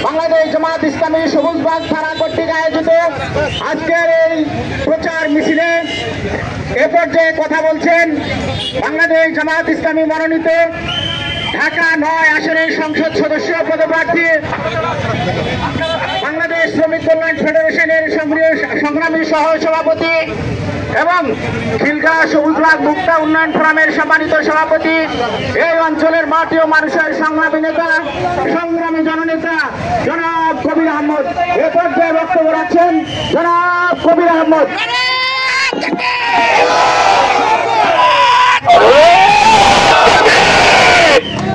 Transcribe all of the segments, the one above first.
বাংলাদেশ জামাত ইসলামী সবুজবাগ থানা কর্তৃক আয়োজিত আজকের এই প্রচার মিছিলে এ পর্যায়ে কথা বলছেন বাংলাদেশ জামাত ইসলামী মনোনীত ঢাকা 9 আসনের সংসদ সদস্য পদপ্রার্থী বাংলাদেশ শ্রমিক কল্যাণ ফেডারেশনের সংগ্রামী সহ সভাপতি এবং খিলগাঁও সবুজবাগ মুক্তা উন্নয়ন ফোরামের সম্মানিত সভাপতি, এই অঞ্চলের মাটি ও মানুষের সংগ্রামী নেতা, সংগ্রামী জননেতা জনাব কবির আহমদ এ পর্যায়ে বক্তব্য রাখছেন। জনাব কবির আহমদ।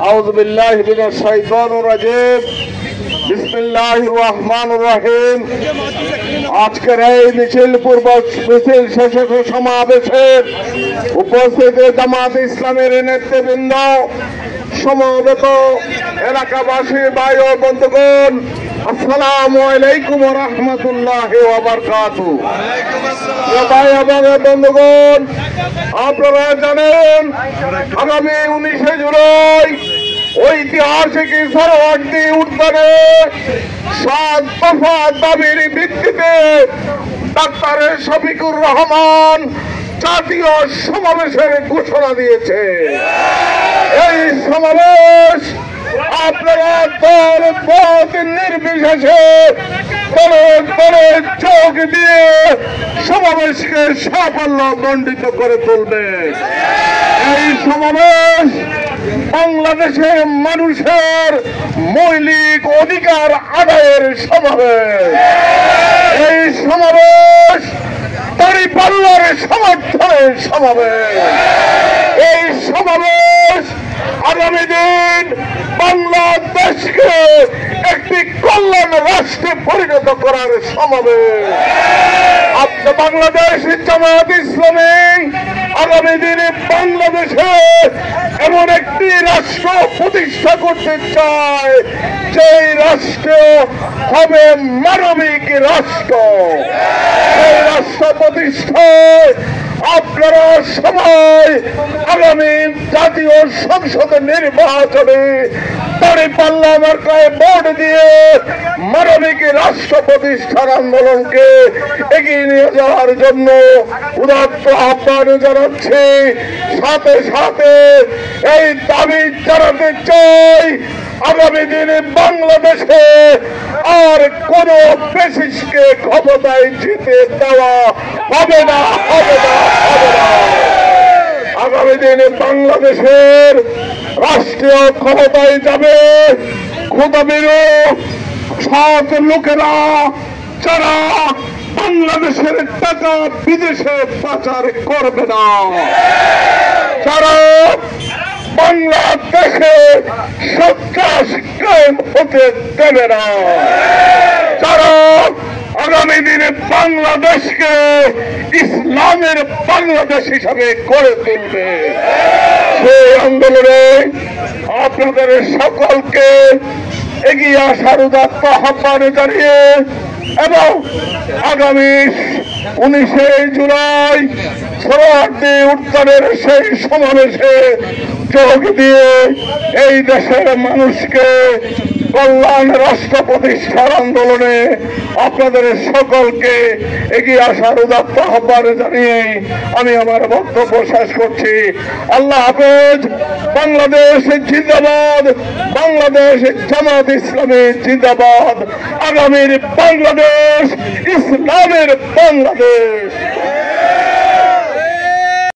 আউযু বিল্লাহি মিনাশ শাইতানির রাজিম। বিসমিল্লাহির রহমানির রহিম। আজকের এই মিছিল শেষে সমাবেশের উপস্থিত জামাত ইসলামের নেতৃবৃন্দ, সমবেত এলাকাবাসী ভাই ও বন্ধুগণ, আসসালামু আলাইকুম ওয়া রাহমাতুল্লাহি ওয়া বারাকাতুহু। ভাই এবং বন্ধুগণ, আপনারা জানেন আগামী 19 জুলাই ঐতিহাসিক সরোয়ার্দী উদ্যানে 7 দফা দাবির ভিত্তিতে ডাক্তার শফিকুর রহমান জাতীয় সমাবেশের ঘোষণা দিয়েছে। এই সমাবেশ আপনারা দল পথ নির্বিশেষে দলে দলে যোগ দিয়ে সমাবেশকে সাফল্য মণ্ডিত করে তুলবে। এই সমাবেশ বাংলাদেশের মানুষের মৌলিক অধিকার আদায়ের সমাবেশ। এই সমাবেশ দাঁড়িপাল্লার সমর্থনের সমাবেশ। এই সমাবেশ আগামী দিন বাংলাদেশকে একটি কল্যাণ রাষ্ট্রে পরিণত করার সমাবেশ। বাংলাদেশ জামাত ইসলামী আগামী দিনে বাংলাদেশে এমন একটি রাষ্ট্র প্রতিষ্ঠা করতে চায় যে রাষ্ট্র হবে মানবিক রাষ্ট্র। এই রাষ্ট্র প্রতিষ্ঠায় আপনারা সবাই আগামী জাতীয় সংসদ নির্বাচনে দাঁড়িপাল্লা মার্কায় ভোট দিয়ে মানবিক রাষ্ট্র প্রতিষ্ঠার আন্দোলনকে এগিয়ে নিয়ে যাওয়ার জন্য উদাত্ত আহ্বান জানাচ্ছি। সাথে সাথে এই দাবি জানাতে চাই, আগামী দিনে বাংলাদেশে আর কোন ফ্যাসিস্টকে ক্ষমতায় জিতে দেওয়া হবে না, হবে না, হবে না। আগামী দিনে বাংলাদেশের রাষ্ট্রীয় ক্ষমতায় যাবে ক্ষুধাবিরো সৎ লোকেরা, যারা বাংলাদেশের টাকা বিদেশে পাচার করবে না, যারা বাংলাদেশে সন্ত্রাস কায়েম হতে দেবে না, যারা আগামী দিনে বাংলাদেশকে ইসলামের বাংলাদেশ হিসাবে গড়ে তুলবে। সেই আন্দোলনে আপনাদের সকলকে এগিয়ে আসার উদাত্ত আহ্বান জানিয়ে এবং আগামী 19 জুলাই সরোয়ার্দী উদ্যানের সেই সমাবেশে যোগ দিয়ে এই দেশের মানুষকে কল্যাণ রাষ্ট্র প্রতিষ্ঠার আন্দোলনে আপনাদের সকলকে এগিয়ে আসার উদাত্ত আহ্বান জানিয়ে আমি আমার বক্তব্য শেষ করছি। আল্লাহ হাফেজ। বাংলাদেশ জিন্দাবাদ। বাংলাদেশ জামাত ইসলামী জিন্দাবাদ। আগামীর বাংলাদেশ ইসলামের বাংলাদেশ।